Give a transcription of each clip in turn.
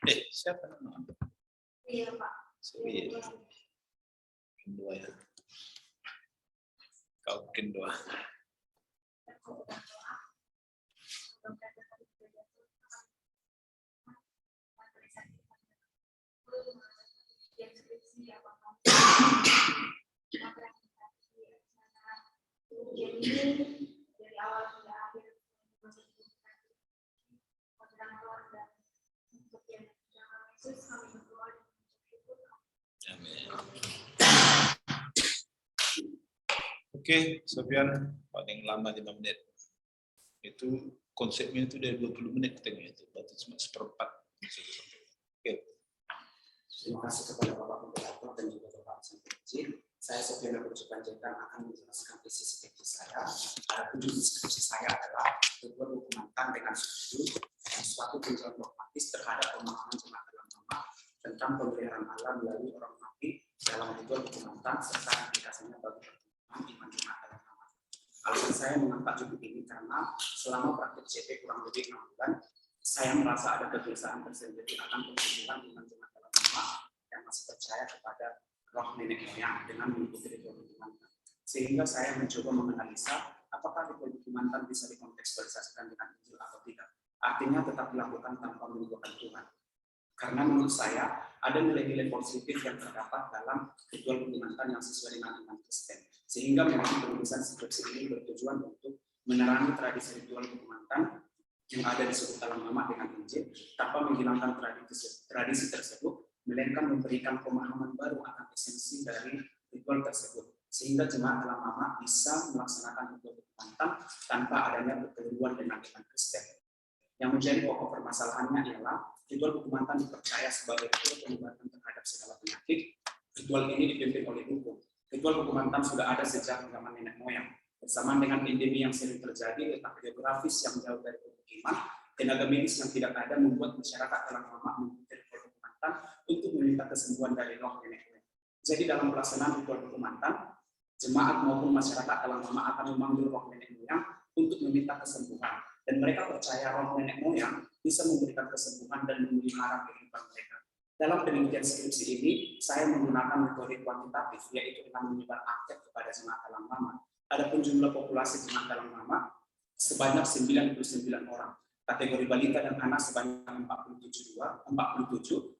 Siapa nama? Iya, Pak. Iya. Kedua ya. Kau kedua. Jadi dari awal hingga akhir Yesus kami berdoa dan bersyukur. Amin. Oke, Sofian, paling lama 5 menit. Itu konsepnya itu dari 20 menit katanya itu, berarti cuma seperempat. Oke. Terima kasih kepada Bapak Moderator dan juga Bapak Santi. Saya Sofian Agus Panjaitan akan menjelaskan isi skripsi saya. Tujuan skripsi saya adalah tujuan dokumentan dengan sudut suatu tinjauan dogmatis terhadap pemahaman jemaat dalam nama tentang pemeliharaan Allah melalui orang mati dalam tujuan dokumentan serta implikasinya bagi perkembangan iman jemaat dalam nama. Alasan saya mengangkat judul ini karena selama praktik CP kurang lebih 6 bulan, saya merasa ada kegelisahan tersendiri akan perkembangan iman jemaat dalam nama yang masih percaya kepada roh nenek moyang dengan mengikuti ritual dokumentan. Sehingga saya mencoba menganalisa apakah ritual dokumentan bisa dikontekstualisasikan dengan Injil atau tidak. Artinya tetap dilakukan tanpa melupakan Tuhan. Karena menurut saya ada nilai-nilai positif yang terdapat dalam ritual dokumentan yang sesuai dengan iman Kristen. Sehingga memang penulisan skripsi ini bertujuan untuk menerangi tradisi ritual dokumentan yang ada di sebuah dalam nama dengan Injil tanpa menghilangkan tradisi tersebut, melainkan memberikan pemahaman baru akan esensi dari ritual tersebut, sehingga jemaat dalam nama bisa melaksanakan ritual dokumentan tanpa adanya perkeliruan dengan iman Kristen. Yang menjadi pokok permasalahannya ialah ritual dokumentan dipercaya sebagai ritual pengobatan terhadap segala penyakit. Ritual ini dipimpin oleh dukun. Ritual dokumentan sudah ada sejak zaman nenek moyang. Bersamaan dengan endemi yang sering terjadi, letak geografis yang jauh dari pemukiman, tenaga medis yang tidak ada membuat masyarakat dalam nama mengikuti ritual dokumentan untuk meminta kesembuhan dari roh nenek moyang. Jadi dalam pelaksanaan ritual dokumentan, jemaat maupun masyarakat dalam nama akan memanggil roh nenek moyang untuk meminta kesembuhan. Dan mereka percaya roh nenek moyang bisa memberikan kesembuhan dan memelihara kehidupan mereka. Dalam penelitian skripsi ini, saya menggunakan metode kuantitatif, yaitu dengan menyebar angket kepada jemaat dalam nama. Adapun jumlah populasi jemaat dalam nama sebanyak 99 orang. Kategori balita dan anak sebanyak 47,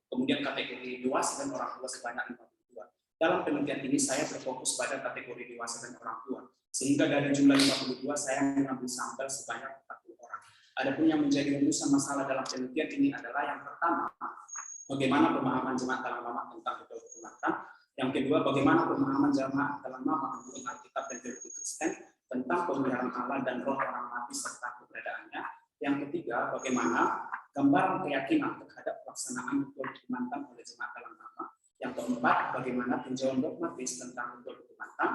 kemudian kategori dewasa dan orang tua sebanyak 52. Dalam penelitian ini saya berfokus pada kategori dewasa dan orang tua, sehingga dari jumlah 52 saya mengambil sampel sebanyak 40 orang. Adapun yang menjadi rumusan masalah dalam penelitian ini adalah yang pertama, bagaimana pemahaman jemaat dalam nama tentang ritual dokumentan. Yang kedua, bagaimana pemahaman jemaat dalam nama menurut Alkitab dan teologi Kristen tentang pemeliharaan Allah dan roh orang mati serta keberadaannya. Yang ketiga, bagaimana gambaran keyakinan terhadap pelaksanaan ritual dokumentan oleh jemaat dalam nama. Yang keempat, bagaimana tinjauan dogmatis tentang ritual dokumentan,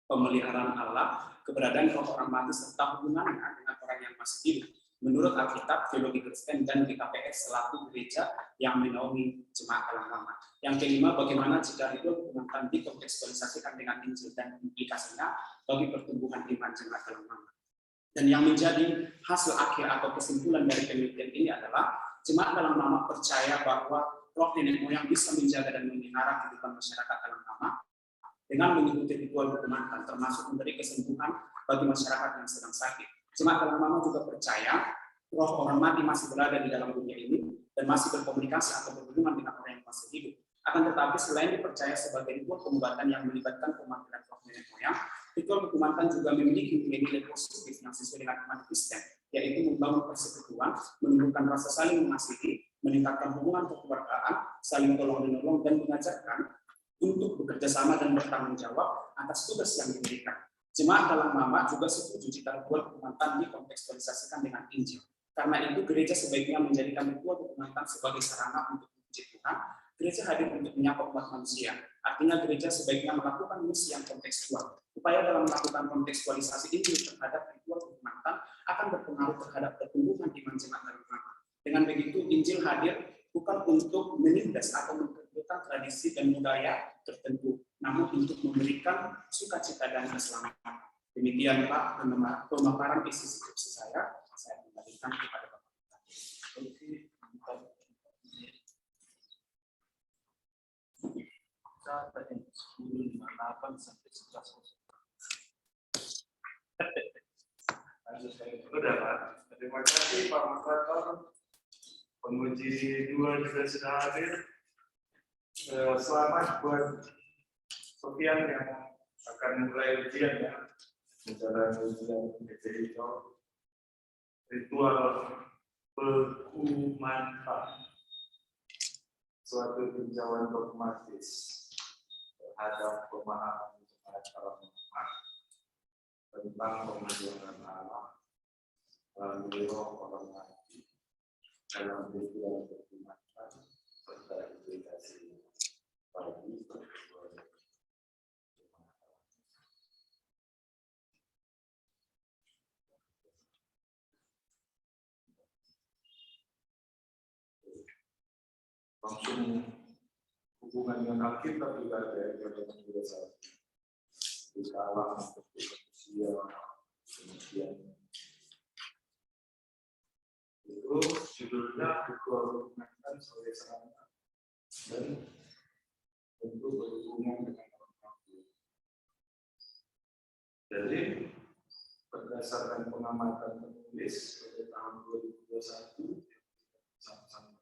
pemeliharaan Allah, keberadaan roh orang mati serta hubungannya dengan orang yang masih hidup. Menurut Alkitab, teologi Kristen dan GKPS selaku gereja yang menaungi jemaat dalam nama. Yang kelima, bagaimana jika ritual dokumentan dikontekstualisasikan dengan Injil dan implikasinya bagi pertumbuhan iman jemaat dalam nama. Dan yang menjadi hasil akhir atau kesimpulan dari penelitian ini adalah jemaat dalam nama percaya bahwa roh nenek moyang bisa menjaga dan memelihara kehidupan masyarakat dalam nama dengan mengikuti ritual dokumentan, termasuk memberi kesembuhan bagi masyarakat yang sedang sakit. Jemaat dalam nama juga percaya roh orang mati masih berada di dalam dunia ini dan masih berkomunikasi atau berhubungan dengan orang yang masih hidup. Akan tetapi selain dipercaya sebagai ritual pengobatan yang melibatkan pemanggilan roh nenek moyang, ritual dokumentan juga memiliki nilai-nilai positif yang sesuai dengan iman Kristen, yaitu membangun persekutuan, menumbuhkan rasa saling mengasihi, meningkatkan hubungan kekeluargaan, saling tolong-menolong, dan mengajarkan untuk bekerja sama dan bertanggung jawab atas tugas yang diberikan. Jemaat dalam nama juga setuju jika ritual dokumentan dikontekstualisasikan dengan Injil. Karena itu gereja sebaiknya menjadikan ritual dokumentan sebagai sarana untuk memuji Tuhan. Gereja hadir untuk menyapa umat manusia. Artinya gereja sebaiknya melakukan misi yang kontekstual. Upaya dalam melakukan kontekstualisasi Injil terhadap ritual dokumentan akan berpengaruh terhadap pertumbuhan iman jemaat dalam nama. Dengan begitu Injil hadir bukan untuk menindas atau memperkeruhkan tradisi dan budaya tertentu, namun untuk memberikan sukacita dan keselamatan. Demikian Pak pemaparan isi skripsi saya kembalikan kepada Bapak. kata yang 10:58 sampai 11:00. Sudah Pak. Terima kasih Pak Moderator. Penguji 2 juga sudah hadir. Selamat buat Sofian yang akan mulai ujian ya. Menjalani ujian PTI ritual berkumanta, suatu tinjauan dogmatis terhadap pemahaman cara memaham tentang pemenuhan Allah melalui roh orang mati dalam ritual berkumanta serta implikasi bagi kedua. Langsung hubungan dengan Alkitab juga ada yang biasa di kalang usia kemudian itu judulnya ritual berkumantah sebagai sarana dan tentu berhubungan dengan orang mati. Jadi berdasarkan pengamatan penulis pada tahun 2021 sama-sama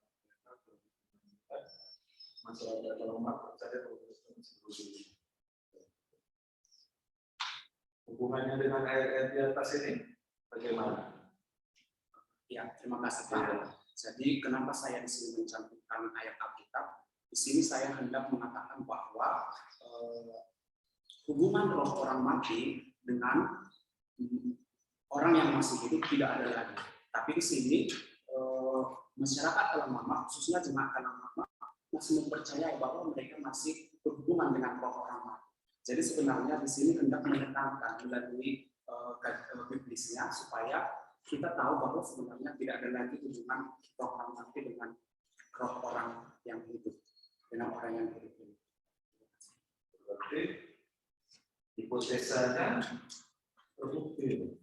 masyarakat Roma percaya bahwa Kristen seperti ini. Hubungannya dengan ayat-ayat di atas ini bagaimana? Ya, terima kasih Pak. Jadi kenapa saya di sini mencantumkan ayat Alkitab? Di sini saya hendak mengatakan bahwa hubungan roh orang mati dengan orang yang masih hidup tidak ada lagi. Tapi di sini masyarakat Kalang Mama, khususnya jemaat Kalang Mama, masih mempercayai bahwa mereka masih berhubungan dengan roh orang mati. Jadi sebenarnya di sini hendak menekankan melalui Biblisnya supaya kita tahu bahwa sebenarnya tidak ada lagi hubungan roh orang mati dengan roh orang yang hidup, dengan orang yang hidup ini. Berarti hipotesanya terbukti.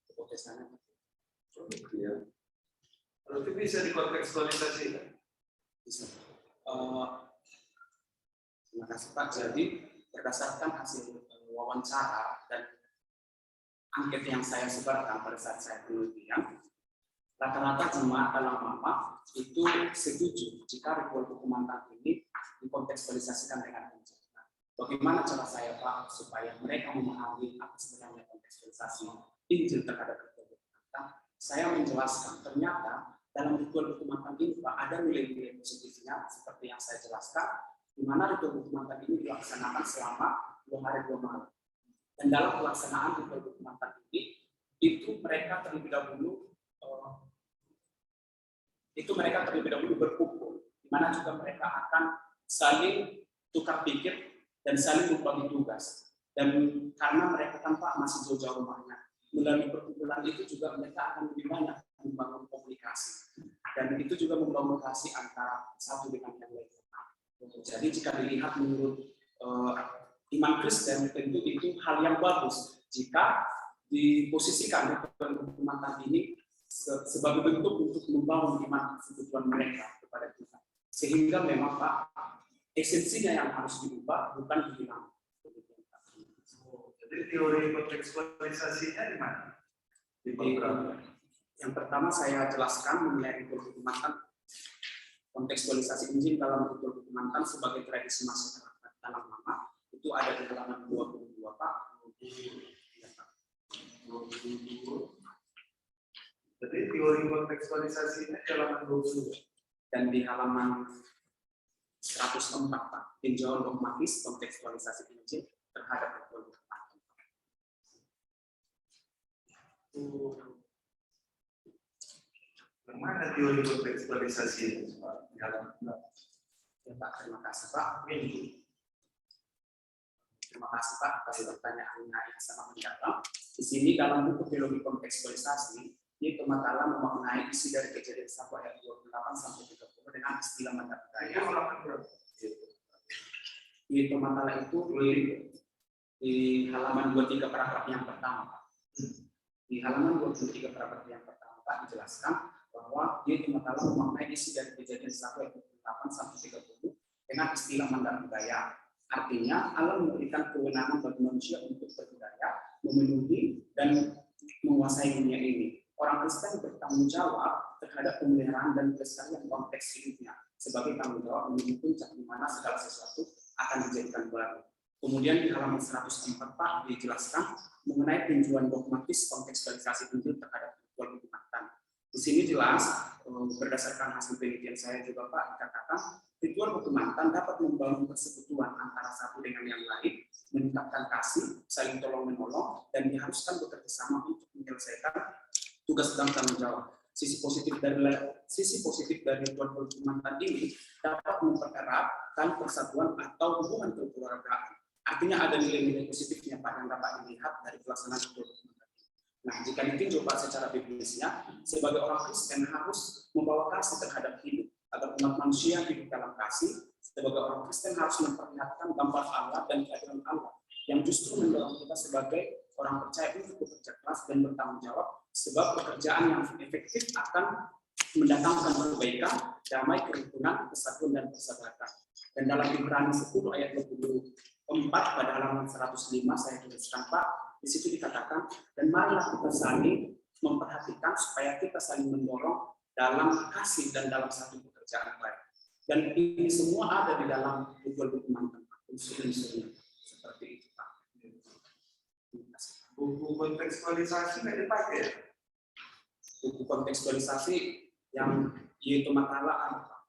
Hipotesanya terbukti ya. Berarti bisa dikontekstualisasikan. Bisa. Terima kasih Pak. Jadi berdasarkan hasil wawancara dan angket yang saya sebarkan pada saat saya penelitian, rata-rata jemaat Kalang Mama itu setuju jika ritual berkumantah ini dikontekstualisasikan dengan Injil. Bagaimana cara saya Pak supaya mereka memahami apa sebenarnya kontekstualisasi Injil terhadap ritual berkumantah? Saya menjelaskan ternyata dalam ritual berkumantah ini Pak ada nilai-nilai positifnya seperti yang saya jelaskan, di mana ritual berkumantah ini dilaksanakan selama 2 hari 2 malam. Dan dalam pelaksanaan ritual berkumantah ini itu mereka terlebih dahulu berkumpul, di mana juga mereka akan saling tukar pikir dan saling berbagi tugas. Dan karena mereka tanpa masih jauh-jauh rumahnya, melalui perkumpulan itu juga mereka akan lebih banyak membangun komunikasi. Dan itu juga membangun komunikasi antara satu dengan yang lain. Jadi jika dilihat menurut iman Kristen, tentu itu hal yang bagus jika diposisikan perkumpulan ini sebagai bentuk untuk membangun iman kebutuhan mereka kepada Tuhan. Sehingga memang Pak, esensinya yang harus diubah bukan dihilang. Jadi teori kontekstualisasinya di mana? Di program. Yang pertama saya jelaskan mengenai perkumpulan kontekstualisasi Injil dalam perkumpulan sebagai tradisi masyarakat Kalang Mama itu ada di halaman 22 Pak. Jadi teori kontekstualisasinya di halaman 22 dan di halaman 104 Pak. Tinjauan dogmatis kontekstualisasi Injil terhadap perkumpulan. Mana teori kontekstualisasi itu Pak? Ya Pak, terima kasih Pak. Terima kasih Pak atas pertanyaannya yang sangat mendalam. Di sini dalam buku teologi kontekstualisasi, itu Matala memaknai isi dari Kejadian 1 ayat 28 sampai 30 dengan istilah mata budaya. Itu Matala itu di halaman 23 paragraf yang pertama Pak. Di halaman 23 paragraf yang pertama Pak dijelaskan bahwa dia Matala memaknai isi dari Kejadian 1 ayat 28 sampai 30 dengan istilah mandat budaya. Artinya Allah memberikan kewenangan bagi manusia untuk berbudaya, memenuhi dan menguasai dunia ini. Orang Kristen bertanggung jawab terhadap pemeliharaan dan kelestarian konteks hidupnya sebagai tanggung jawab menuju puncak di mana segala sesuatu akan dijadikan baru. Kemudian di halaman 104 Pak dijelaskan mengenai tinjauan dogmatis kontekstualisasi Injil terhadap ritual keumatan. Di sini jelas berdasarkan hasil penelitian saya juga Pak dikatakan ritual keumatan dapat membangun persekutuan antara satu dengan yang lain, meningkatkan kasih, saling tolong menolong, dan diharuskan bekerja sama untuk menyelesaikan tugas dan tanggung jawab. Sisi positif dari ritual keumatan ini dapat mempereratkan persatuan atau hubungan kekeluargaan. Artinya ada nilai-nilai positifnya Pak yang dapat dilihat dari pelaksanaan ritual keumatan. Nah, jika ditinjau Pak secara biblisnya, sebagai orang Kristen harus membawa kasih terhadap hidup agar umat manusia hidup dalam kasih. Sebagai orang Kristen harus memperlihatkan gambar Allah dan keadilan Allah yang justru mendorong kita sebagai orang percaya untuk bekerja keras dan bertanggung jawab, sebab pekerjaan yang efektif akan mendatangkan perbaikan, damai, kerukunan, kesatuan, dan persahabatan. Dan dalam Ibrani 10 ayat 24 pada halaman 105 saya tuliskan Pak, di situ dikatakan, dan marilah kita saling memperhatikan supaya kita saling mendorong dalam kasih dan dalam satu pekerjaan baik. Dan ini semua ada di dalam ritual keumatan, unsur-unsurnya seperti itu Pak. Buku kontekstualisasi nggak dipakai ya? Buku kontekstualisasi yang yaitu makalah apa?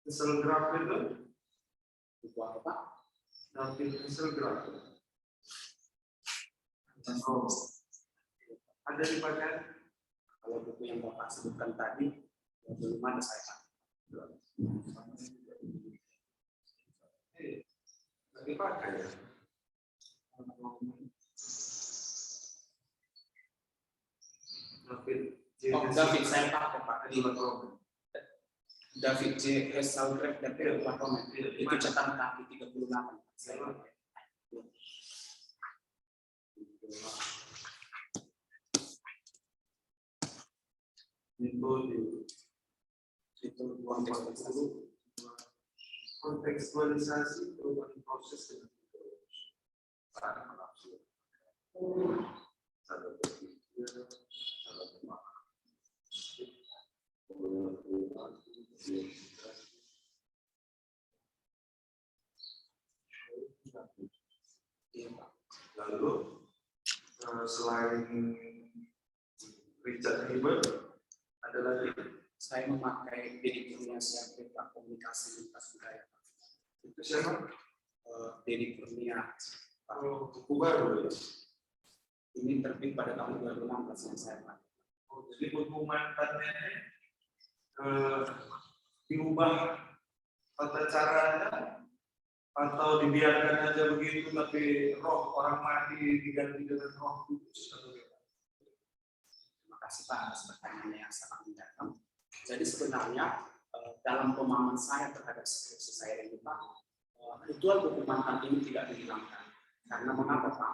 Hasselgraf itu? Buku apa Pak? David Hasselgraf. Oh. Ada dipakai? Kalau buku yang Bapak sebutkan tadi, belum ada saya Pak. Nggak dipakai ya? David saya pakai Pak di David J. Hasselgraf dan Platform itu cetakan kaki 38. Saya pakai. Itu kontekstualisasi perubahan proses dengan lalu selain Richard Niebuhr ada lagi saya memakai Dedi Kurnia Siap Komunikasi Lintas Budaya. itu siapa? Dedi Kurnia. Buku baru ya? Ini terbit pada tahun 2016 yang saya pakai. Jadi buku mantannya ini diubah tata caranya atau dibiarkan aja begitu tapi roh orang mati diganti dengan roh kudus atau gimana? Terima kasih Pak atas pertanyaannya yang sangat mendalam. Jadi sebenarnya dalam pemahaman saya terhadap skripsi saya ini Pak, ritual keumatan ini tidak dihilangkan. Karena mengapa Pak?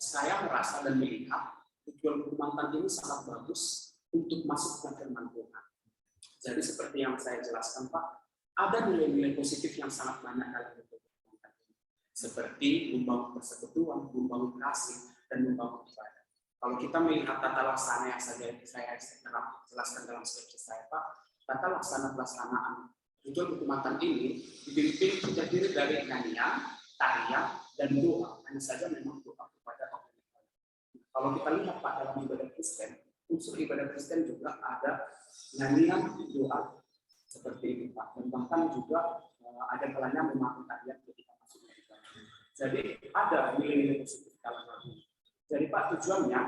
Saya merasa dan melihat ritual keumatan ini sangat bagus untuk masuk ke firman Tuhan. Jadi seperti yang saya jelaskan Pak, ada nilai-nilai positif yang sangat banyak dalam ritual keumatan ini. Seperti membangun persekutuan, membangun kasih, dan membangun ibadah. Kalau kita melihat tata laksana yang saya jelaskan dalam skripsi saya Pak, tata laksana pelaksanaan ritual keumatan ini dipimpin terdiri dari nyanyian, tarian, dan doa. Hanya saja memang doa kepada Allah. Kalau kita lihat Pak dalam ibadah Kristen, unsur ibadah Kristen juga ada nyanyian, doa seperti ini Pak. Dan bahkan juga ada kalanya memakai tarian ketika masuk ke ibadah. Jadi ada nilai-nilai positif dalam hal ini. Jadi Pak tujuannya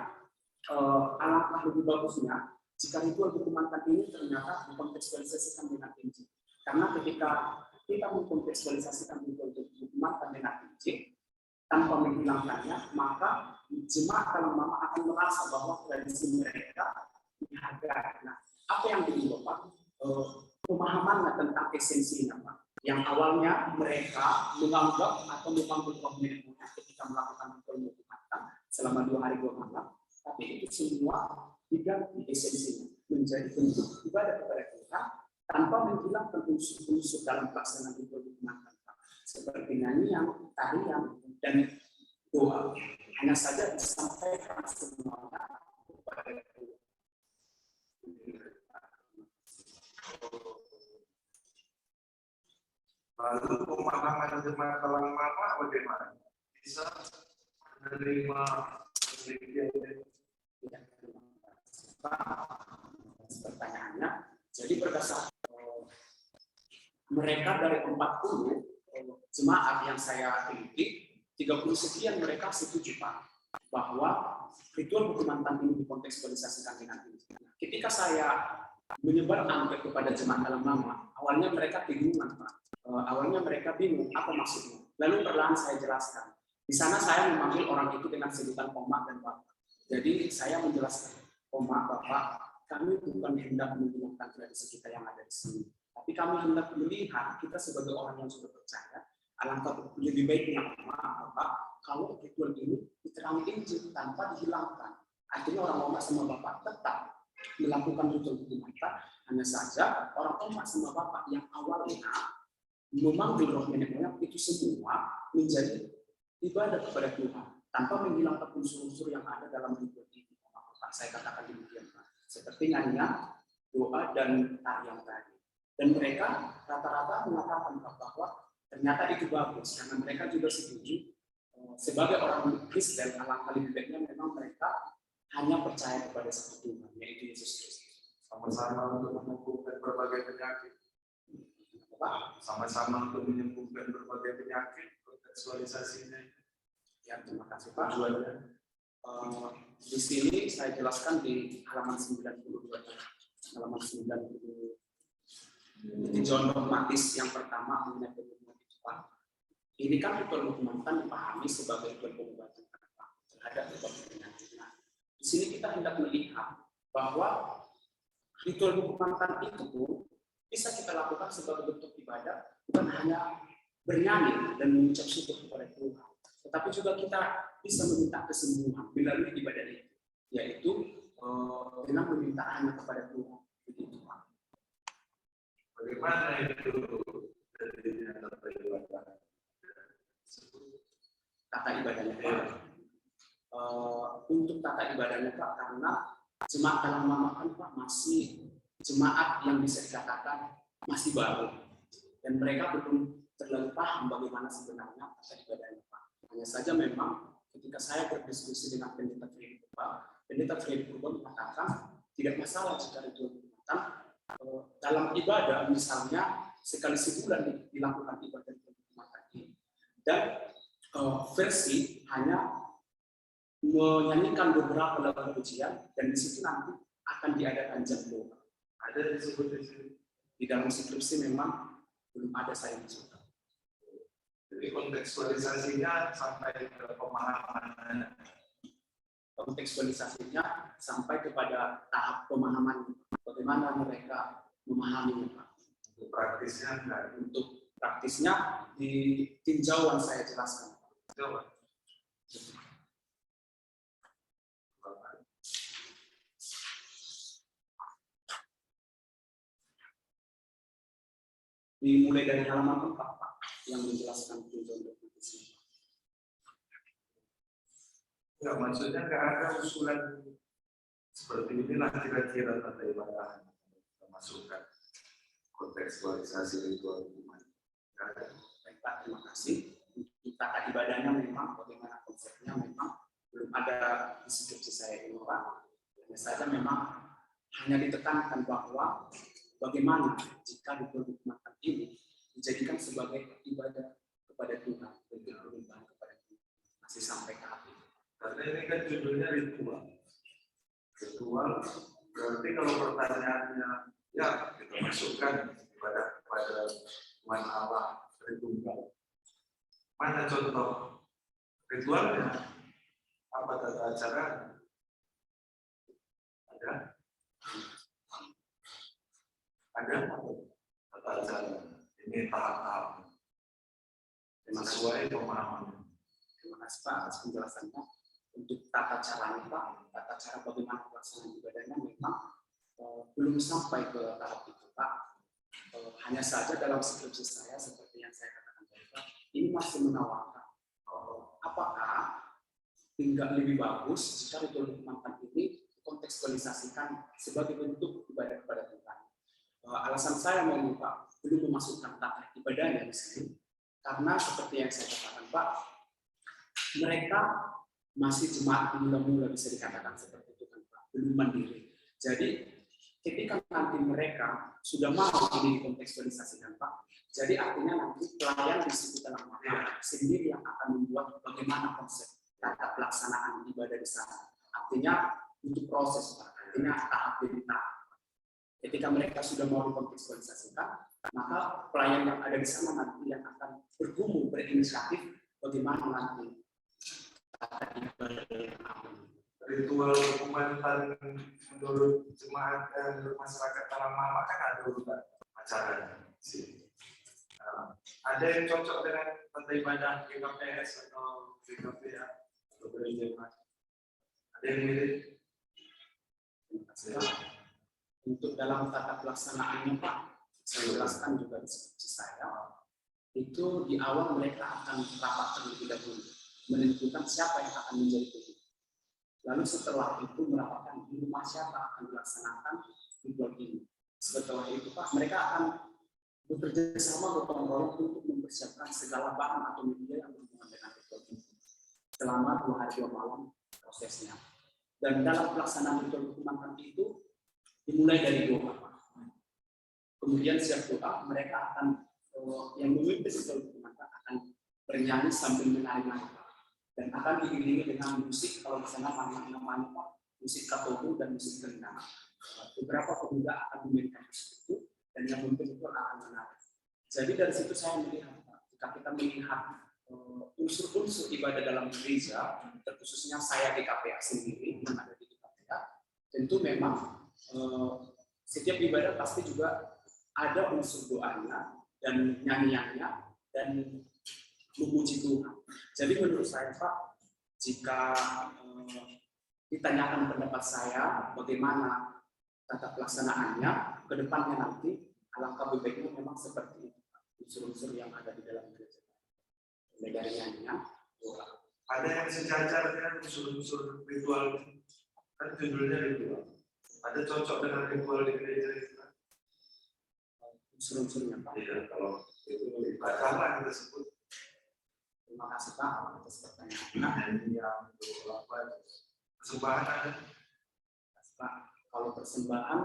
alangkah lebih bagusnya jika ritual keumatan ini ternyata dikontekstualisasikan dengan Injil. Karena ketika kita mengkontekstualisasikan ritual keumatan dengan Injil tanpa menghilangkannya, maka jemaat lama-lama akan merasa bahwa tradisi mereka dihargai. Nah, apa yang diubah Pak? Pemahaman tentang esensinya Pak. Yang awalnya mereka menganggap atau memanggil roh nenek ketika melakukan ritual keumatan selama 2 hari 2 malam, tapi itu semua diganti esensinya menjadi bentuk ibadah kepada Tuhan tanpa menghilangkan unsur-unsur dalam pelaksanaan ritual Jumatan, Pak. Seperti nyanyian, tarian, dan doa. Hanya saja disampaikan semuanya kepada Tuhan. Lalu pemahaman jemaat Talang Mama bagaimana? Bisa menerima penelitian? Pertanyaannya, jadi berdasarkan mereka dari 40 jemaat yang saya teliti, 30 sekian mereka setuju Pak bahwa ritual Bukimantang ini dikontekstualisasikan dengan ini. Ketika saya menyebar angket kepada jemaat Talang Mama, awalnya mereka bingungan Pak. Awalnya mereka bingung apa maksudnya. Lalu perlahan saya jelaskan. Di sana saya memanggil orang itu dengan sebutan Oma dan Bapak. Jadi saya menjelaskan, Oma, Bapak, kami bukan hendak menggunakan tradisi kita yang ada di sini. Tapi kami hendak melihat kita sebagai orang yang sudah percaya, alangkah lebih baiknya Oma, Bapak, kalau ritual ini diterangi Injil tanpa dihilangkan. Artinya orang Oma sama Bapak tetap melakukan ritual Bukimantang, hanya saja orang Oma sama Bapak yang awalnya memanggil roh nenek moyang itu semua menjadi ibadah kepada Tuhan tanpa menghilangkan unsur-unsur yang ada dalam ritual ini. Saya katakan demikian Pak. Seperti nyanyian, doa dan tarian tadi. Dan mereka rata-rata mengatakan bahwa ternyata itu bagus karena mereka juga setuju sebagai orang Kristen alangkah lebih baiknya memang mereka hanya percaya kepada satu Tuhan yaitu Yesus Kristus. Sama-sama untuk menyembuhkan berbagai penyakit. Sama-sama untuk menyembuhkan berbagai penyakit, kontekstualisasinya. Ya, terima kasih Pak. Di sini saya jelaskan di halaman 92. Halaman 90. Tinjauan dogmatis yang pertama mengenai pengobatan itu Pak. Ini kan ritual Bukimantang dipahami sebagai ritual pengobatan terhadap berbagai penyakit. Di sini kita hendak melihat bahwa ritual Bukimantang itu bisa kita lakukan sebagai bentuk ibadah, bukan hanya bernyanyi dan mengucap syukur kepada Tuhan, tetapi juga kita bisa meminta kesembuhan melalui ibadah itu, yaitu dengan meminta hanya kepada Tuhan. Begitu Pak. Bagaimana itu jadinya tata ibadah? Tata ibadahnya Pak. Untuk tata ibadahnya Pak, karena jemaat Talang Mama kan Pak masih jemaat yang bisa dikatakan masih baru dan mereka belum terlalu paham bagaimana sebenarnya tata ibadahnya Pak. Hanya saja memang ketika saya berdiskusi dengan pendeta Freddy Pak, pendeta Freddy Purba mengatakan tidak masalah jika ritual Bukimantang dalam ibadah misalnya sekali sebulan dilakukan ibadah Bukimantang ini dan versi hanya menyanyikan beberapa lagu pujian dan di situ nanti akan diadakan jam doa. Ada disebut di sini. Di dalam skripsi memang belum ada saya masukkan. Jadi kontekstualisasinya sampai ke pemahaman. Kontekstualisasinya sampai kepada tahap pemahaman bagaimana mereka memahami Pak. Untuk praktisnya enggak. Untuk praktisnya di tinjauan saya jelaskan. Coba. Dimulai dari halaman 4 Pak yang menjelaskan tinjauan dogmatisnya. Ya, maksudnya nggak ada usulan seperti inilah kira-kira tata ibadah kita masukkan kontekstualisasi ritual Bukimantang. Baik Pak, terima kasih. Untuk tata ibadahnya memang bagaimana konsepnya memang belum ada di skripsi saya ini Pak. Hanya saja memang hanya ditekankan bahwa bagaimana jika ritual Bukimantang ini dijadikan sebagai ibadah kepada Tuhan, bentuk penyembahan kepada Tuhan. Masih sampai ke hati. Karena ini kan judulnya ritual. Ritual berarti kalau pertanyaannya ya kita masukkan ibadah kepada Tuhan Allah Tritunggal. Mana contoh ritualnya? Apa tata acara? Ada? Ada tata acara. Ini tahap-tahap sesuai pemahaman. Terima kasih Pak atas penjelasannya. Untuk tata caranya Pak, tata cara bagaimana pelaksanaan ibadahnya memang belum sampai ke tahap itu Pak. Hanya saja dalam skripsi saya seperti yang saya katakan tadi, Pak, ini masih menawarkan apakah tinggal lebih bagus jika ritual hukuman ini kontekstualisasikan sebagai bentuk ibadah kepada Tuhan. Alasan saya memang Pak belum memasukkan tata ibadahnya di sini karena seperti yang saya katakan Pak, mereka masih jemaat mula-mula bisa dikatakan seperti itu kan Pak, belum mandiri. Jadi ketika nanti mereka sudah mau ini dikontekstualisasikan Pak, jadi artinya nanti pelayan di situ dalam sendiri yang akan membuat bagaimana konsep tata pelaksanaan ibadah di sana. Artinya untuk proses Pak, artinya tahap demi tahap. Ketika mereka sudah mau dikontekstualisasikan, maka pelayan yang ada di sana nanti yang akan bergumul berinisiatif bagaimana nanti tata ibadah yang aman. Ritual hukuman menurut jemaat menurut masyarakat Talang Mama kan ada urutan acaranya. Ada yang cocok dengan tata ibadah GKPS atau GKPA atau gereja? Ada yang mirip? Untuk dalam tata pelaksanaannya Pak, saya jelaskan juga di skripsi saya, itu di awal mereka akan rapat terlebih dahulu, menentukan siapa yang akan menjadi pemimpin. Lalu setelah itu merapatkan di rumah siapa akan dilaksanakan ritual ini. Setelah itu Pak, mereka akan bekerja sama gotong royong untuk mempersiapkan segala bahan atau media yang berhubungan dengan ritual ini selama 2 hari 2 malam prosesnya. Dan dalam pelaksanaan ritual hukuman itu dimulai dari doa. Kemudian siap doa, mereka akan yang memimpin ritual hukuman akan bernyanyi sambil menari-nari dan akan diiringi dengan musik, kalau di sana namanya musik katobu dan musik gendang. Beberapa pemuda akan memainkan musik itu dan yang memimpin itu akan menari. Jadi dari situ saya melihat, jika kita melihat unsur-unsur ibadah dalam gereja, terkhususnya saya di KPA sendiri yang ada di KPA, tentu memang setiap ibadah pasti juga ada unsur doanya dan nyanyiannya dan memuji Tuhan. Jadi menurut saya Pak, jika ditanyakan pendapat saya bagaimana tata pelaksanaannya ke depannya nanti, alangkah baiknya memang seperti itu, unsur-unsur yang ada di dalam gereja. Mulai dari nyanyian, doa. Ada yang sejajar dengan unsur-unsur ritual, kan judulnya ritual. Ada cocok dengan ritual di gereja itu? Unsur-unsurnya Pak. Iya, kalau itu ibadah lah kita sebut. Terima kasih Pak atas pertanyaan. Yang persembahan ada. Pak, kalau persembahan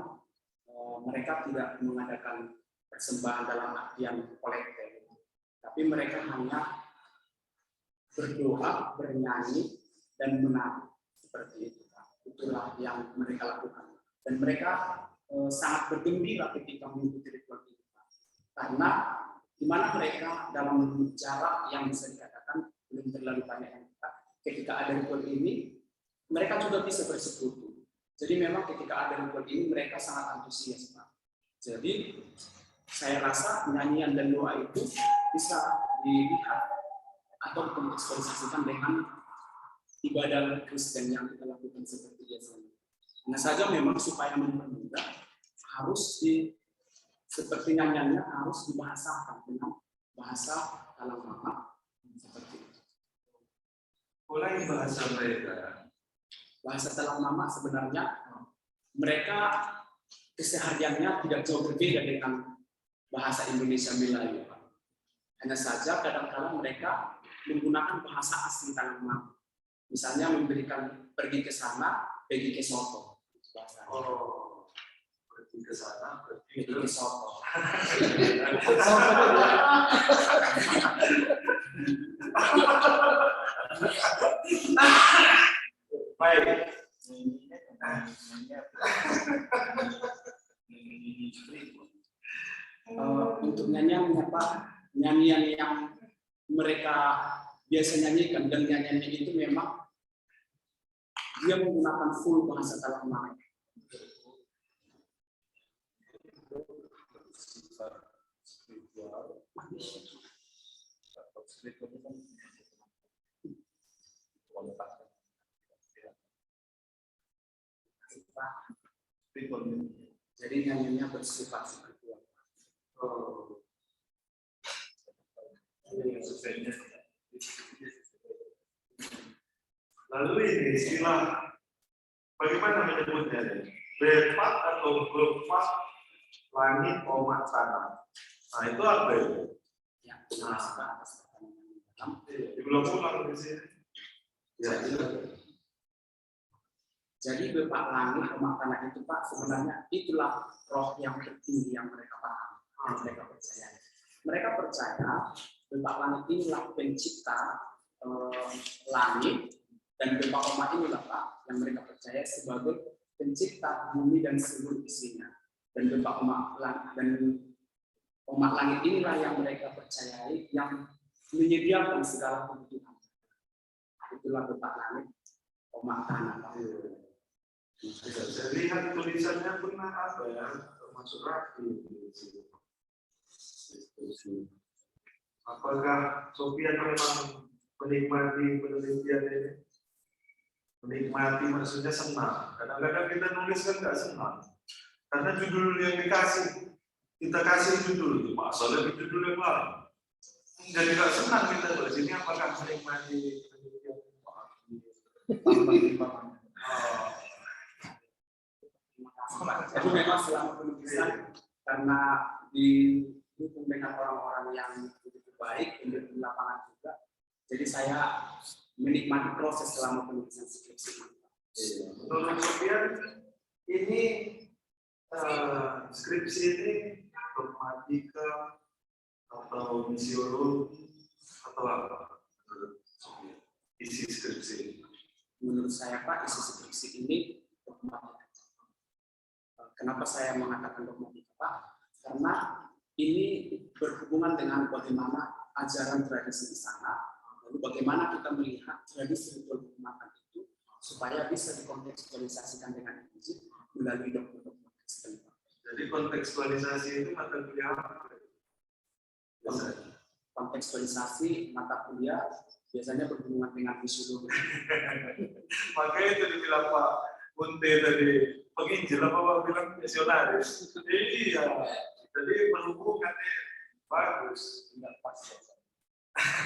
mereka tidak mengadakan persembahan dalam artian kolektif, tapi mereka hanya berdoa, bernyanyi, dan menari seperti itu Pak. Itulah yang mereka lakukan. Dan mereka sangat bergembira ketika mengikuti ritual itu Pak. Karena di mana mereka dalam jarak yang bisa dikatakan belum terlalu banyak yang dekat. Ketika ada ritual ini, mereka juga bisa bersekutu. Jadi memang ketika ada ritual ini, mereka sangat antusias Pak. Jadi saya rasa nyanyian dan doa itu bisa dilihat atau dikontekstualisasikan dengan ibadah Kristen yang kita lakukan seperti biasanya. Hanya saja memang supaya mempermudah harus seperti nyanyiannya harus dibahasakan dengan bahasa Talang Mama seperti itu. Mulai bahasa mereka. Bahasa Talang Mama sebenarnya mereka kesehariannya tidak jauh berbeda dengan bahasa Indonesia Melayu. Hanya saja kadang-kadang mereka menggunakan bahasa asli Talang Mama. Misalnya memberikan pergi ke sana, pergi ke soto. Oh. Pergi ke sana, pergi Pergi ke soto. baik. Untuk nyanyiannya Pak, nyanyian yang mereka biasa nyanyikan dan nyanyiannya itu memang dia menggunakan full bahasa Talang Mama. Jadi nyanyiannya bersifat spiritual. Oh. Ini surveinya. Lalu ini istilah bagaimana menyebutnya? Bepak atau bepak langit omat tanah. Nah itu apa itu? Ya, terima kasih Pak atas pertanyaan yang Diulang-ulang di sini. Ya. Jadi bepak langit omat tanah itu Pak sebenarnya itulah roh yang tertinggi yang mereka pahami, yang mereka percaya. Mereka percaya bepak langit inilah pencipta langit dan bepak omat inilah Pak yang mereka percaya sebagai pencipta bumi dan seluruh isinya. Dan bepak omat langit inilah yang mereka percayai yang menyediakan segala kebutuhan. Itulah bepak langit omat tanah. Saya lihat tulisannya pernah apa ya, termasuk rapi. Apakah Sofian memang menikmati penelitian ini? Menikmati maksudnya senang. Kadang-kadang kita nulis kan nggak senang. Karena judul yang dikasih, kita kasih judul, masalah di judul yang lain. Jadi nggak senang kita tulis ini apakah menikmati penelitian ini? Jadi memang selama penulisan karena didukung dengan orang-orang yang begitu baik di lapangan juga, jadi saya menikmati proses selama penulisan skripsi. Menurut Sofian, ini skripsi ini dogmatika atau misiologi atau apa? Menurut Sofian, isi skripsi. Menurut saya Pak, isi skripsi ini dogmatika. Kenapa saya mengatakan dogmatika Pak? Karena ini berhubungan dengan bagaimana ajaran tradisi di sana, lalu bagaimana kita melihat tradisi ritual kehormatan itu supaya bisa dikontekstualisasikan dengan Injil melalui dokumen-dokumen Kristen. Jadi kontekstualisasi itu mata kuliah apa? Kontekstualisasi mata kuliah biasanya berhubungan dengan misiologi. Makanya itu dibilang Pak Bunte tadi, penginjil apa Pak bilang misionaris. Iya, jadi berhubungannya bagus. Tidak pas.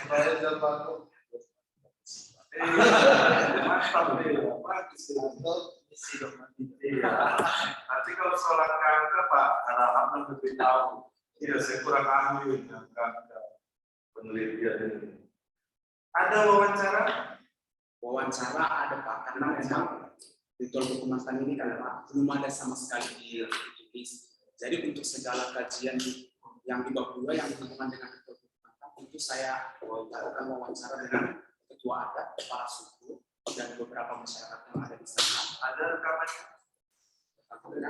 Saya dan Pak mantap nih, bagus ya. Iya. Nanti kalau soal angka Pak, Harap lebih tahu. Iya, saya kurang ahli angka penelitian ini. Ada wawancara? Wawancara ada Pak, karena memang ritual kehormatan ini kan Pak belum ada sama sekali di Inggris. Jadi untuk segala kajian yang di bab 2 yang berhubungan dengan ritual kehormatan, tentu saya lakukan wawancara dengan ketua adat, kepala suku, dan beberapa masyarakat yang ada di sana. Ada rekamannya?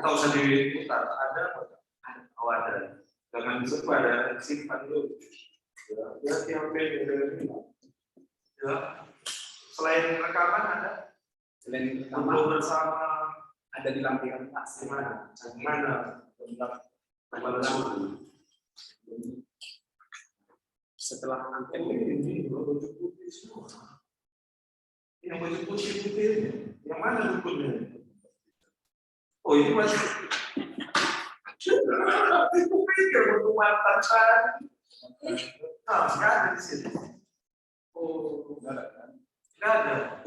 Tahu usah diputar, ada apa? Oh ada. Jangan disebut ada simpan dulu. Ya, tiap ini. Ya. Selain rekaman ada? Selain Ngobrol pertama bersama ada di lampiran Pak. mana? Kepala suku. Setelah angket Ini baju putih semua. Yang baju putih yang mana dukunnya? Oh ini masih. Aku pikir untuk mantan saya. Nah, nggak ada di sini. Oh, nggak ada.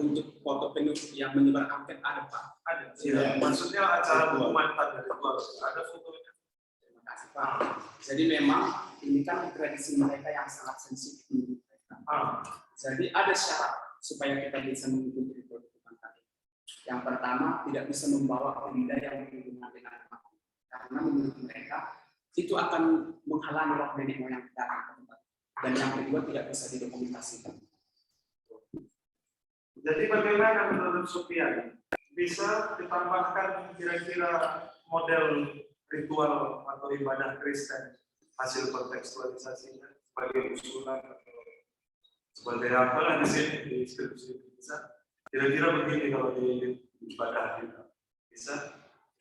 untuk foto penuh yang menyebar angket ada Pak. Ada. Ya, maksudnya acara mantan dari luar. Ada fotonya. Terima kasih Pak. Jadi memang ini kan tradisi mereka yang sangat sensitif menurut mereka. Jadi ada syarat supaya kita bisa mengikuti ritual kehormatan. Yang pertama, tidak bisa membawa benda yang berhubungan dengan agama. Karena menurut mereka itu akan menghalangi roh nenek moyang kita akan ke tempat. Dan yang kedua tidak bisa didokumentasikan. Jadi bagaimana menurut Sofian? Bisa ditambahkan kira-kira model ritual atau ibadah Kristen hasil kontekstualisasinya sebagai usulan atau sebagai apa lah di sini di skripsi bisa kira-kira begini kalau di ibadah kita bisa.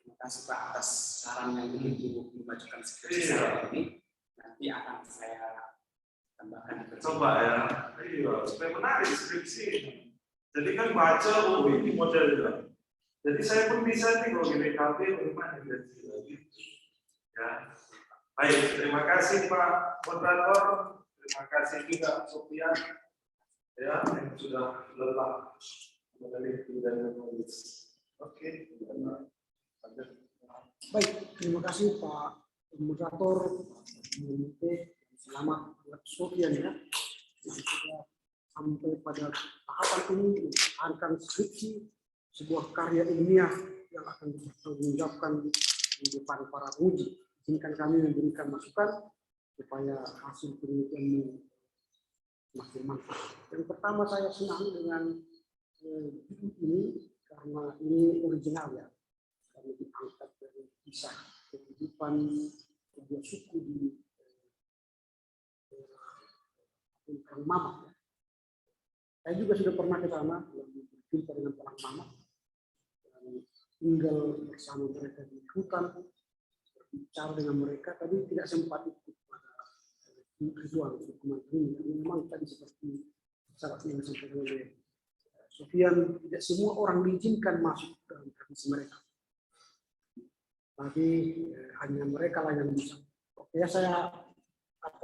Terima kasih Pak atas saran yang begitu memajukan skripsi saya ini. Nanti akan saya tambahkan. Coba ya, iya supaya menarik skripsi. Jadi kan baca oh ini modelnya. Jadi saya pun bisa nih kalau GPKP bagaimana jadi ya. Baik, terima kasih Pak Moderator, terima kasih juga Sofian ya yang sudah lelah meneliti dan menulis. Oke, Baik, terima kasih Pak Moderator. Selamat buat Sofian ya. Yang sudah sampai pada tahapan ini akan skripsi sebuah karya ilmiah yang akan dipertanggungjawabkan di depan para uji. Izinkan kami memberikan masukan supaya hasil penelitian makin mantap. Yang pertama saya senang dengan ini karena ini original ya, karena diangkat dari kisah kehidupan sebuah suku di Perang Mamak. Ya. Saya juga sudah pernah ke sana berjumpa dengan Perang Mamak dan tinggal bersama mereka di hutan, berbicara dengan mereka, tapi tidak sempat ikut pada ritual hukuman ini. Memang tadi seperti syarat yang disampaikan oleh Sofian, tidak semua orang diizinkan masuk dalam tradisi mereka. Tapi hanya mereka lah yang bisa. Oke, saya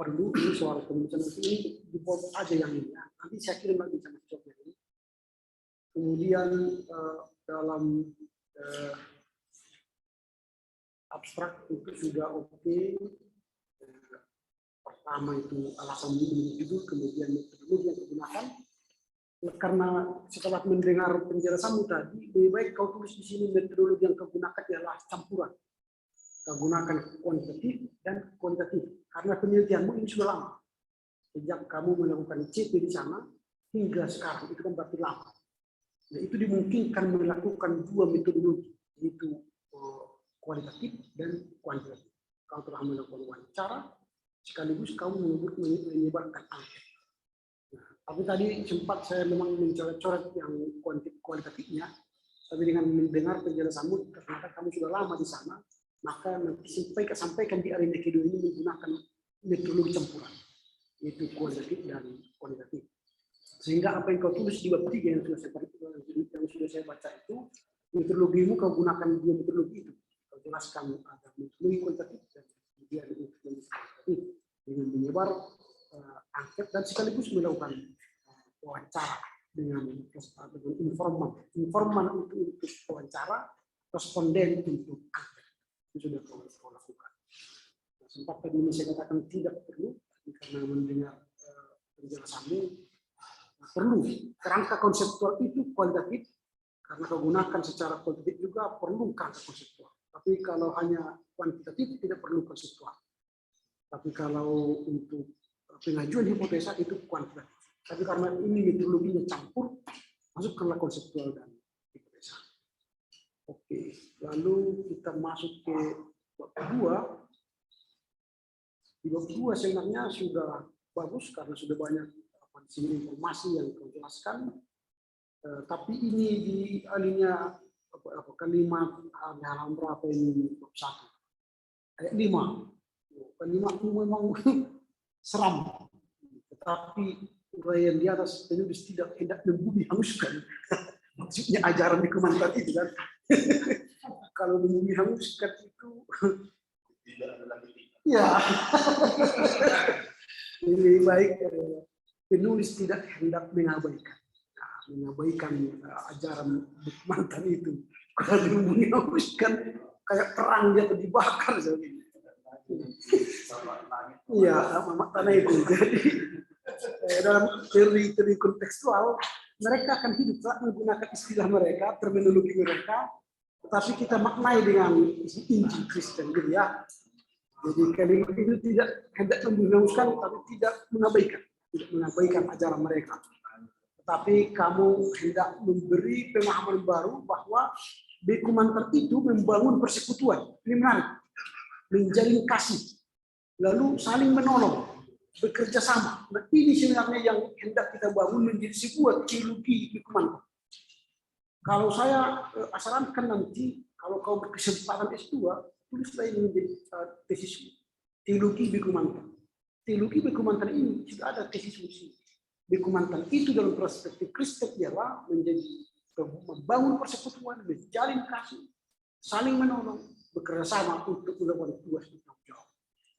perlu ini soal pembicaraan ini dibuat aja yang ini. Nanti saya kirim lagi sama Sofian ini. Kemudian dalam abstrak itu sudah oke. Pertama itu alasan judul, kemudian metodologi yang digunakan. Karena setelah mendengar penjelasanmu tadi, lebih baik kau tulis di sini metodologi yang kau gunakan adalah campuran. Kau gunakan kuantitatif dan kualitatif. Karena penelitianmu ini sudah lama. Sejak kamu melakukan CP di sana hingga sekarang, itu kan berarti lama. Nah, itu dimungkinkan melakukan dua metodologi, yaitu kualitatif dan kuantitatif. Kau telah melakukan wawancara, sekaligus kamu menyebarkan angket. Nah, tapi tadi sempat saya memang mencoret-coret yang kualitatifnya, tapi dengan mendengar penjelasanmu, ternyata kamu sudah lama di sana, maka nanti sampaikan di arena kedua ini menggunakan metodologi campuran, yaitu kualitatif dan kualitatif. Sehingga apa yang kau tulis di bab 3 yang sudah saya baca itu, metodologimu kau gunakan dua metodologi itu. Kau jelaskan ada metodologi kualitatif dan kemudian metodologi kualitatif dengan menyebar angket dan sekaligus melakukan wawancara dengan informan untuk wawancara, responden untuk angket. Itu sudah kau lakukan. Nah, sempat tadi ini saya katakan tidak perlu, karena mendengar penjelasanmu perlu. Kerangka konseptual itu kualitatif, karena kau gunakan secara kualitatif juga perlu kerangka konseptual. Tapi kalau hanya kuantitatif tidak perlu konseptual. Tapi kalau untuk pengajuan hipotesa itu kuantitatif. Tapi karena ini metodologinya campur, masukkanlah konseptual dan hipotesa. Oke, lalu kita masuk ke bab 2. Di bab 2 sebenarnya sudah bagus karena sudah banyak informasi yang kau jelaskan. Tapi ini di alinea kalimat halaman berapa ini bab 1? Ayat 5. Kalimat itu memang seram. Tetapi uraian di atas penulis tidak hendak membumi hanguskan. Maksudnya ajaran di Kementan itu kan. Kalau membumi hanguskan itu Tidak ada lagi. ya lebih baik penulis tidak hendak mengabaikan. Nah, mengabaikan ajaran Kementan itu. Kalau membumi hanguskan kayak perang dia dibakar seperti. Iya, sama tanah itu. Jadi dalam teori kontekstual mereka akan hidup menggunakan istilah mereka, terminologi mereka, tetapi kita maknai dengan Injil Kristen, gitu ya. Jadi kalimat itu tidak hendak membingungkan, tapi tidak mengabaikan ajaran mereka. Tetapi kamu hendak memberi pemahaman baru bahwa Bekumantan itu membangun persekutuan. Ini menarik. Menjalin kasih, lalu saling menolong, bekerja sama. Nah, ini sebenarnya yang hendak kita bangun menjadi sebuah teologi Bekumantan. Kalau saya sarankan nanti, kalau kau berkesempatan S2, tulislah ini menjadi tesis teologi Bekumantan. Teologi Bekumantan ini sudah ada tesis misi. Bekumantan itu dalam perspektif Kristen ialah menjadi membangun persekutuan, menjalin kasih, saling menolong, bekerja sama untuk melakukan tugas tanggung jawab.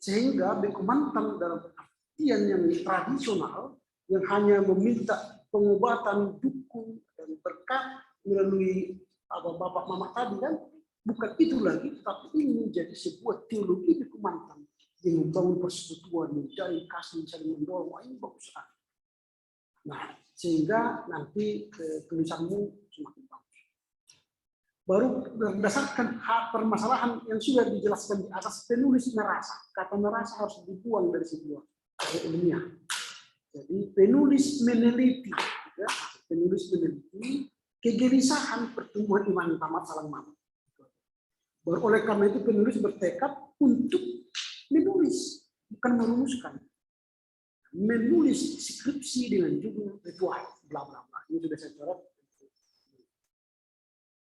Sehingga beku mantan dalam artian yang tradisional yang hanya meminta pengobatan dukun dan berkat melalui bapak mama tadi kan, bukan itu lagi, tetapi ini menjadi sebuah teologi beku mantan yang membangun persekutuan, mencari kasih, saling mendorong. Wah, ini bagus sekali. Nah, sehingga nanti tulisanmu semakin bagus. Baru berdasarkan permasalahan yang sudah dijelaskan di atas, penulis merasa, kata merasa harus dibuang dari sebuah ilmiah. Jadi penulis meneliti, ya, penulis meneliti kegelisahan pertumbuhan iman tamat salang mama. Baru oleh karena itu penulis bertekad untuk menulis, bukan merumuskan. Menulis skripsi dengan judul ritual, bla bla bla. Ini sudah saya coret.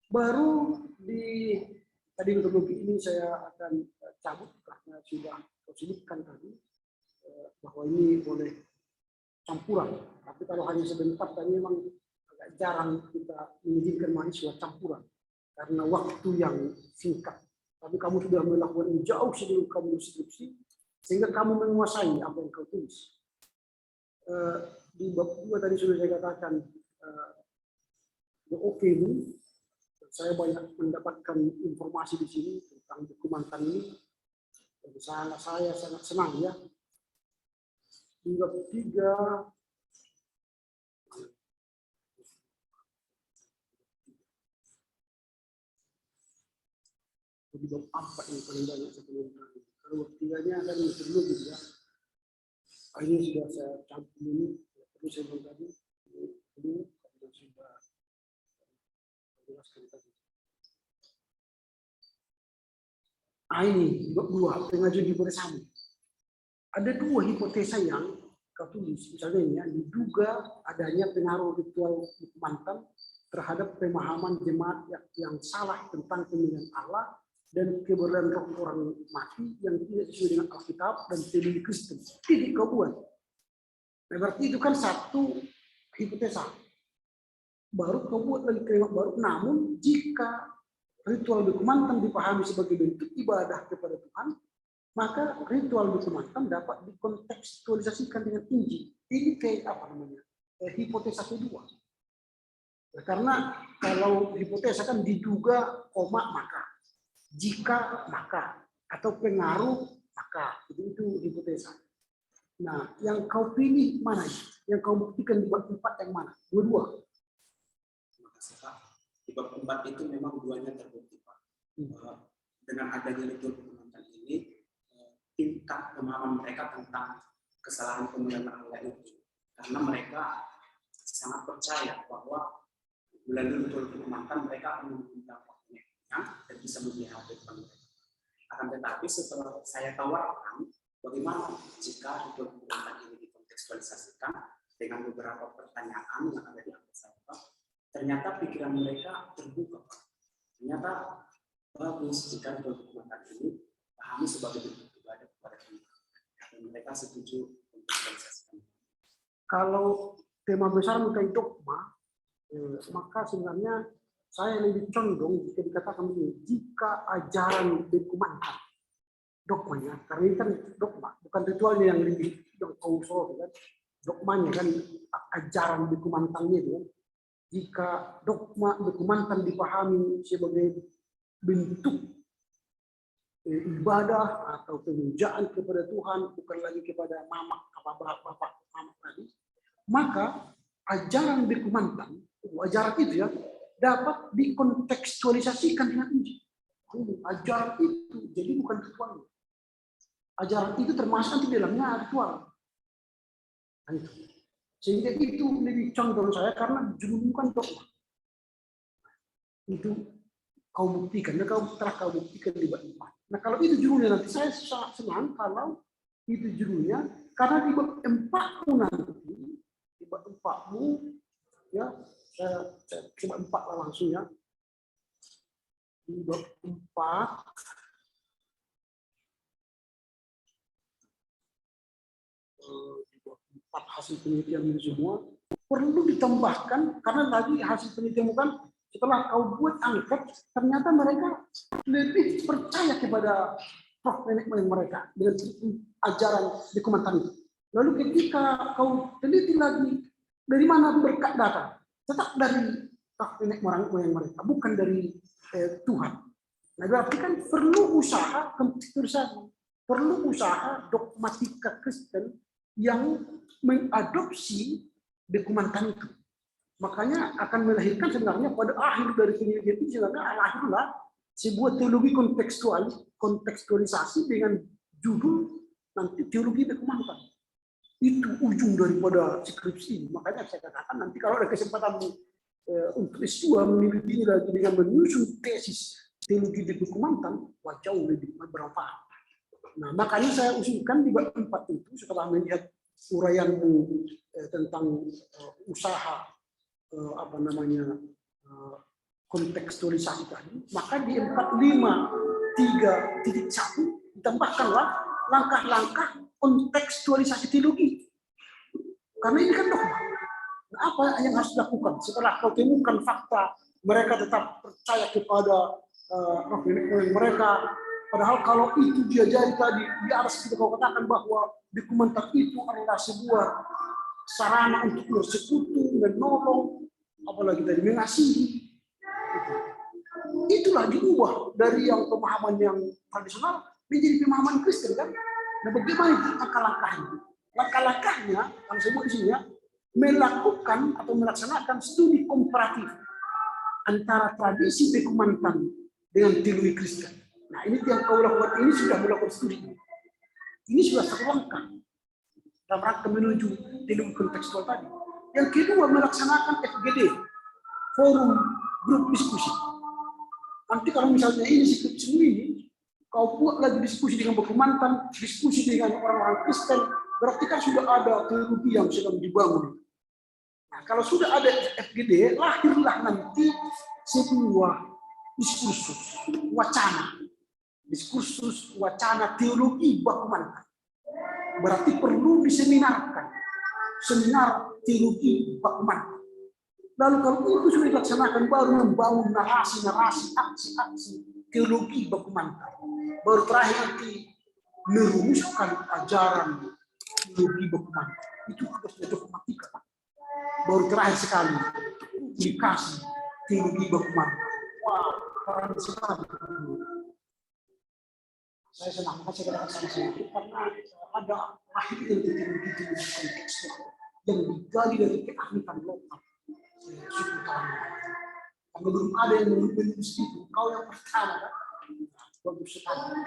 Baru di tadi metodologi ini saya akan cabut karena sudah sebutkan tadi bahwa ini boleh campuran. Tapi kalau hanya sebentar tadi memang agak jarang kita mengizinkan mahasiswa campuran karena waktu yang singkat. Tapi kamu sudah melakukan ini jauh sebelum kamu skripsi sehingga kamu menguasai apa yang kau tulis. Di bab 2 tadi sudah saya katakan oke ini. Saya banyak mendapatkan informasi di sini tentang buku mantan ini. Jadi saya sangat senang ya. Di bab 3 di bab 4 yang paling banyak saya temukan. Kalau bab 3-nya ada metodologi ya. Ini sudah saya campur ini, terus saya bilang tadi, ini sudah jelaskan tadi. Ini bab 2 pengajuan hipotesa. Ada 2 hipotesa yang kau tulis, misalnya ini ya, diduga adanya pengaruh ritual mantan terhadap pemahaman jemaat yang salah tentang pemilihan Allah dan keberadaan roh orang mati yang tidak sesuai dengan Alkitab dan teologi Kristen. Tidak kau buat. Nah, berarti itu kan satu hipotesa. Baru kau buat lagi kalimat baru. Namun jika ritual beku mantan dipahami sebagai bentuk ibadah kepada Tuhan, maka ritual beku mantan dapat dikontekstualisasikan dengan Injil. Ini kayak apa namanya? Hipotesa kedua. Karena kalau hipotesa kan diduga koma maka, jika maka, atau pengaruh maka, itu hipotesa. Nah, yang kau pilih mana? Yang kau buktikan di bab 4 yang mana? Dua-dua. Terima kasih Pak. Di bab 4 itu memang duanya terbukti Pak. Dengan adanya ritual mantan ini, tingkat pemahaman mereka tentang kesalahan pemilihan Allah itu, karena mereka sangat percaya bahwa melalui ritual mantan mereka akan meminta waktunya dan bisa melihat depan mereka. Akan tetapi setelah saya tawarkan bagaimana jika ritual mantan ini dikontekstualisasikan dengan beberapa pertanyaan yang ada di atas saya, ternyata pikiran mereka terbuka. Ternyata bagus jika ritual mantan ini pahami sebagai bentuk ibadah kepada Tuhan. Dan mereka setuju untuk realisasikan. Kalau tema besar mengenai dogma, maka sebenarnya saya lebih condong jika dikatakan begini, jika ajaran beku mantan, dogmanya, karena ini kan dogma, bukan ritualnya yang lebih kausul, kan? Dogmanya kan ajaran beku mantannya itu. Jika dogma beku mantan dipahami sebagai bentuk ibadah atau pemujaan kepada Tuhan, bukan lagi kepada mama, bapak mama tadi, maka ajaran beku mantan, ajaran itu ya, dapat dikontekstualisasikan dengan Injil. Ajaran itu jadi bukan ritual. Ajaran itu termasuk di dalamnya ritual. Sehingga itu lebih condong saya karena judulnya bukan dogma. Itu kau buktikan, dan kau buktikan di bab 4. Nah kalau itu judulnya nanti saya sangat senang kalau itu judulnya, karena di bab 4 nanti, di bab 4-mu ya, saya coba 4 lah langsung ya. Di bab 4 hasil penelitian ini semua perlu ditambahkan, karena tadi hasil penelitian bukan setelah kau buat angket ternyata mereka lebih percaya kepada roh nenek moyang mereka dengan ajaran di Kumantan itu. Lalu ketika kau teliti lagi dari mana berkat datang, tetap dari roh nenek moyang mereka, bukan dari Tuhan. Nah, berarti kan perlu usaha perlu usaha dogmatika Kristen yang mengadopsi di Kumantan itu. Makanya akan melahirkan sebenarnya pada akhir dari penyelidikan itu sebenarnya lahirlah sebuah teologi kontekstualisasi dengan judul nanti teologi Kumantan. Itu ujung daripada skripsi ini. Makanya saya katakan nanti kalau ada kesempatan untuk S2 meneliti lagi dengan menyusun tesis teologi di Kumantan, wah jauh lebih bermanfaat. Nah, makanya saya usulkan di bab 4 itu setelah melihat uraianmu tentang usaha kontekstualisasi tadi, maka di 453.1 ditambahkanlah langkah-langkah kontekstualisasi teologi. Karena ini kan dogma. Nah, apa yang harus dilakukan setelah kau temukan fakta mereka tetap percaya kepada roh nenek moyang mereka, padahal kalau itu dia jadi tadi di atas kita kau katakan bahwa di Kumantan itu adalah sebuah sarana untuk bersekutu, menolong, apalagi tadi mengasihi. Itulah diubah dari yang pemahaman yang tradisional menjadi pemahaman Kristen kan. Nah, bagaimana langkah-langkahnya? Langkah-langkahnya, kalau saya sebut di sini ya, melakukan atau melaksanakan studi komparatif antara tradisi Kumantan dengan teologi Kristen. Nah, ini yang kau lakukan ini sudah melakukan studi. Ini sudah satu langkah dalam rangka menuju teologi kontekstual tadi. Yang kedua, melaksanakan FGD, forum grup diskusi. Nanti kalau misalnya ini skripsi ini, kau buat lagi diskusi dengan Kumantan, diskusi dengan orang-orang Kristen, berarti kan sudah ada teologi yang sedang dibangun. Nah, kalau sudah ada FGD, lahirlah nanti sebuah diskursus wacana teologi Kumantan. Berarti perlu diseminarkan, seminar teologi Kumantan. Lalu kalau itu sudah dilaksanakan, baru membangun narasi-narasi, aksi-aksi teologi Kumantan. Baru terakhir nanti merumuskan ajaran teologi Kumantan. Itu tugasnya dogmatika. Baru terakhir sekali publikasi teologi Kumantan. Wow, keren sekali. Saya senang saya katakan sama-sama itu karena ada akhirnya teologi kontekstual yang digali dari keahlian lokal suku Kalimantan. Karena belum ada yang menulis itu, kau yang pertama kan, bagus sekali.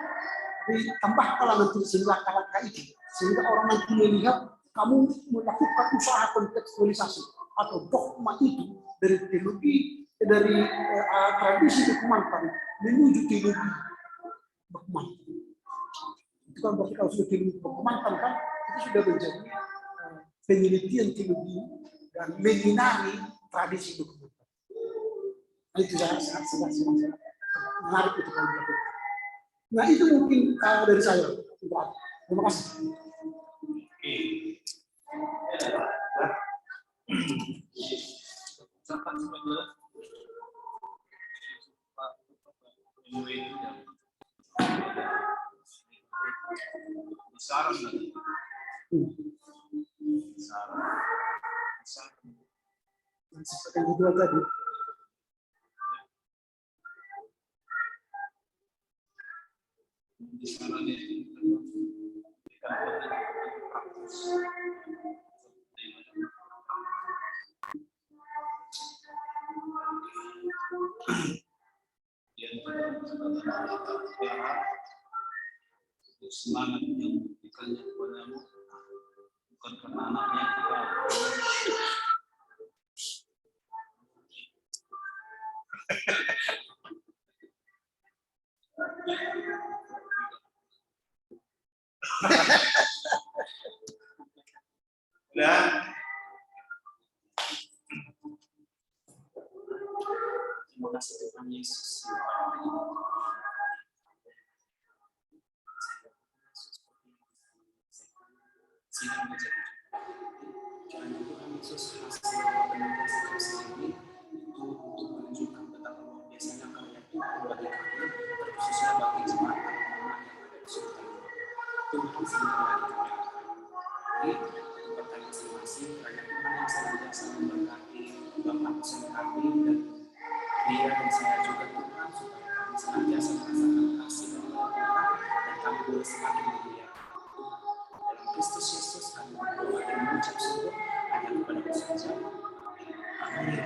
Tapi tambahkanlah nanti langkah-langkah itu, sehingga orang nanti melihat kamu melakukan usaha kontekstualisasi atau dogma itu dari teologi, dari tradisi Kumantan menuju teologi Kumantan. Itu kan berarti kalau sudah teologi Kumantan kan, itu sudah menjadi penelitian teologi dan menyinari tradisi Kumantan. Itu sangat menarik itu kalau dilakukan. Nah, itu mungkin dari saya. Terima kasih. Seperti yang kedua tadi. Semangat yang diberikannya kepadamu bukan karena anaknya dan Terima kasih Tuhan Yesus. Sidang menjadi kiranya Tuhan Yesus hasil penelitian skripsi ini itu untuk menunjukkan betapa luar biasanya karya Tuhan bagi kami, terkhususnya bagi jemaat anak-anak yang ada di langsung kembali kami. Jadi pertanyaan masing-masing, kiranya Tuhan yang senantiasa memberkati Bapak dosen kami dan dia dan saya juga Tuhan, supaya kami senantiasa merasakan kasih dari Tuhan dan kami boleh semakin memuliakan Tuhan. Dalam Kristus Yesus kami berdoa dan mengucap syukur hanya kepada saja. Amin.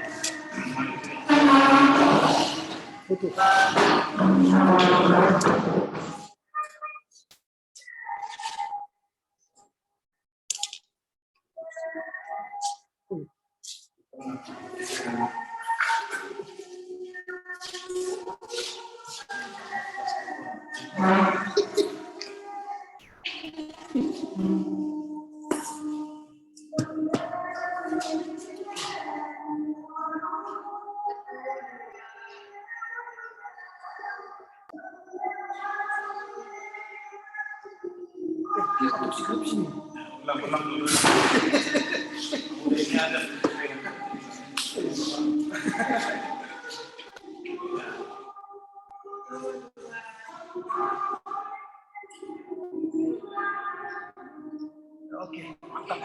Ulang dulu. Ini ada. Oke, mantap.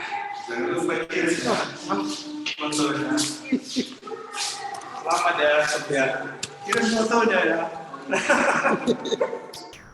Selamat ya, Sofian. Kirim fotonya ya.